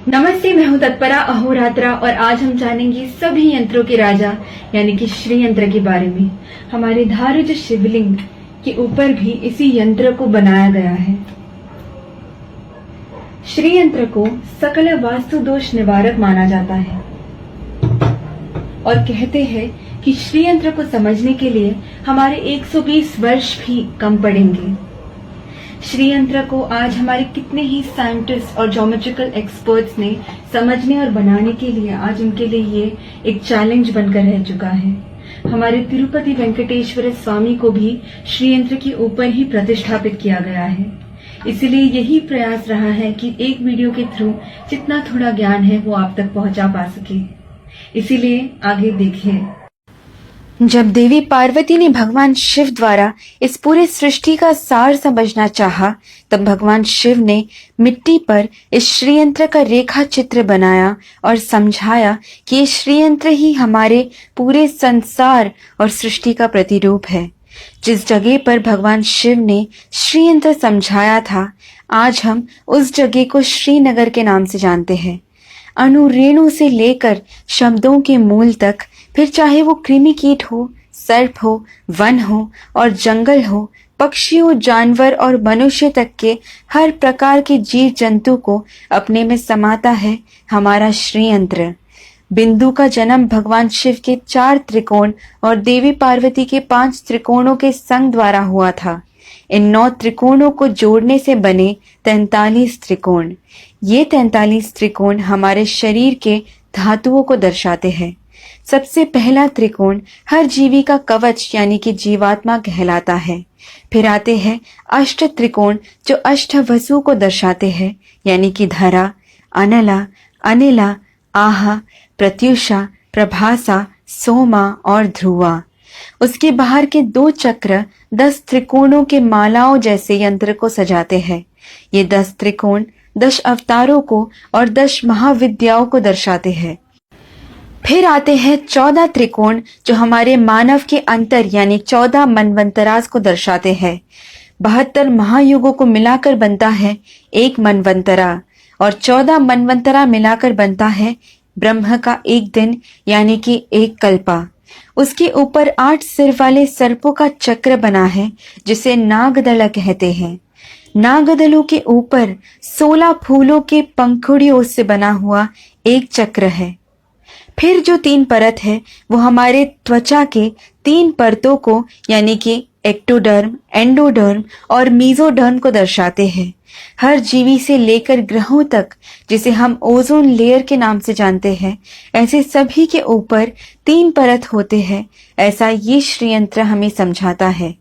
नमस्ते, मैं हूं तत्परा अहोरात्रा और आज हम जानेंगे सभी यंत्रों के राजा यानी कि श्री यंत्र के बारे में। हमारे धारुज शिवलिंग के ऊपर भी इसी यंत्र को बनाया गया है। श्री यंत्र को सकल वास्तु दोष निवारक माना जाता है और कहते हैं कि श्री यंत्र को समझने के लिए हमारे 120 वर्ष भी कम पड़ेंगे। श्री यंत्र को आज हमारे कितने ही साइंटिस्ट और ज्योमेट्रिकल एक्सपर्ट्स ने समझने और बनाने के लिए आज उनके लिए ये एक चैलेंज बनकर रह चुका है। हमारे तिरुपति वेंकटेश्वर स्वामी को भी श्री यंत्र के ऊपर ही प्रतिष्ठापित किया गया है। इसलिए यही प्रयास रहा है कि एक वीडियो के थ्रू जितना थोड़ा ज्ञान है वो आप तक पहुंचा पा सके। इसीलिए आगे देखिए। जब देवी पार्वती ने भगवान शिव द्वारा इस पूरे सृष्टि का सार समझना चाहा, तब भगवान शिव ने मिट्टी पर इस श्रीयंत्र का रेखा चित्र बनाया और समझाया कि ये श्रीयंत्र ही हमारे पूरे संसार और सृष्टि का प्रतिरूप है। जिस जगह पर भगवान शिव ने श्रीयंत्र समझाया था, आज हम उस जगह को श्रीनगर के नाम से जानते हैं। अणु रेणु से लेकर शब्दों के मूल तक, फिर चाहे वो कृमि कीट हो, सर्प हो, वन हो और जंगल हो, पक्षियों, जानवर और मनुष्य तक के हर प्रकार के जीव जंतु को अपने में समाता है हमारा श्रीयंत्र। बिंदु का जन्म भगवान शिव के 4 त्रिकोण और देवी पार्वती के 5 त्रिकोणों के संग द्वारा हुआ था। इन 9 त्रिकोणों को जोड़ने से बने 43 त्रिकोण। ये 43 त्रिकोण हमारे शरीर के धातुओं को दर्शाते हैं। सबसे पहला त्रिकोण हर जीवी का कवच यानी कि जीवात्मा कहलाता है। फिर आते हैं अष्ट त्रिकोण जो अष्ट वसु को दर्शाते हैं यानी कि धरा, अनला, अनिला, आहा, प्रत्युषा, प्रभासा, सोमा और ध्रुवा। उसके बाहर के 2 चक्र 10 त्रिकोणों के मालाओं जैसे यंत्र को सजाते हैं। ये 10 त्रिकोण 10 अवतारों को और 10 महाविद्याओं को दर्शाते हैं। फिर आते हैं 14 त्रिकोण जो हमारे मानव के अंतर यानी 14 मनवंतरास को दर्शाते हैं। 72 महायुगों को मिलाकर बनता है एक मनवंतरा और 14 मनवंतरा मिलाकर बनता है ब्रह्म का एक दिन यानी कि एक कल्पा। उसके ऊपर 8 सिर वाले सर्पों का चक्र बना है जिसे नागदल कहते हैं। नागदलों के ऊपर 16 फूलों के पंखुड़ियों से बना हुआ एक चक्र है। फिर जो 3 परत है वो हमारे त्वचा के 3 परतों को यानी कि एक्टोडर्म, एंडोडर्म और मीजोडर्म को दर्शाते हैं। हर जीवी से लेकर ग्रहों तक, जिसे हम ओजोन लेयर के नाम से जानते हैं, ऐसे सभी के ऊपर 3 परत होते हैं। ऐसा ये श्रीयंत्र हमें समझाता है।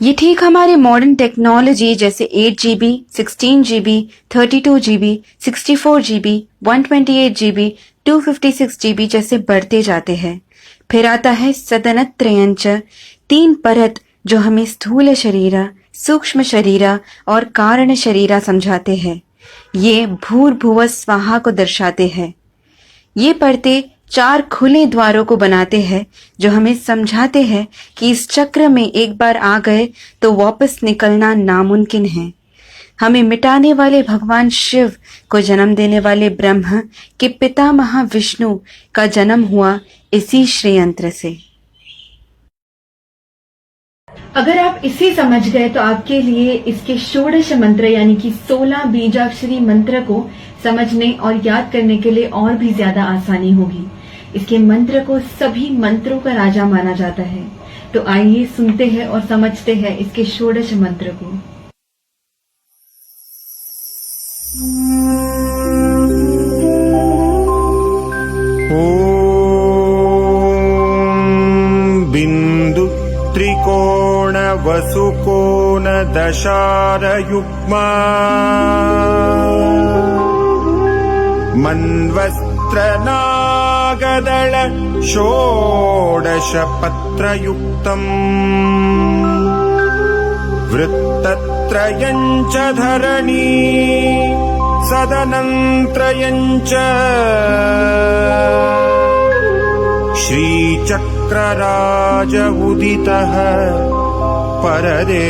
ये ठीक हमारे मॉडर्न टेक्नोलॉजी जैसे 8 GB, 16 GB, 32 GB, 64 GB, 128 GB, 256 GB जैसे बढ़ते जाते हैं। फिर आता है सदनत्रयंच, 3 परत जो हमें स्थूल शरीरा, सूक्ष्म शरीरा और कारण शरीरा समझाते हैं। ये भूर्भुव स्वाहा को दर्शाते हैं। ये परतें 4 खुले द्वारों को बनाते हैं जो हमें समझाते हैं कि इस चक्र में एक बार आ गए तो वापस निकलना नामुमकिन है। हमें मिटाने वाले भगवान शिव को जन्म देने वाले ब्रह्म के पितामह विष्णु का जन्म हुआ इसी श्रीयंत्र से। अगर आप इसे समझ गए तो आपके लिए इसके षोडश मंत्र यानी कि 16 बीजाक्षरी मंत्र को समझने और याद करने के लिए और भी ज्यादा आसानी होगी। इसके मंत्र को सभी मंत्रों का राजा माना जाता है। तो आइए सुनते हैं और समझते हैं इसके षोडश मंत्र को। ओम बिंदु त्रिकोण वसुकोण दशार युग्मा मन्वस्त्र नागदल षोडश पत्रयुक्तम् वृत्तत्रयञ्च धरणी सदनंत्रयञ्च श्रीचक्रराज उदितः परदेवतायाः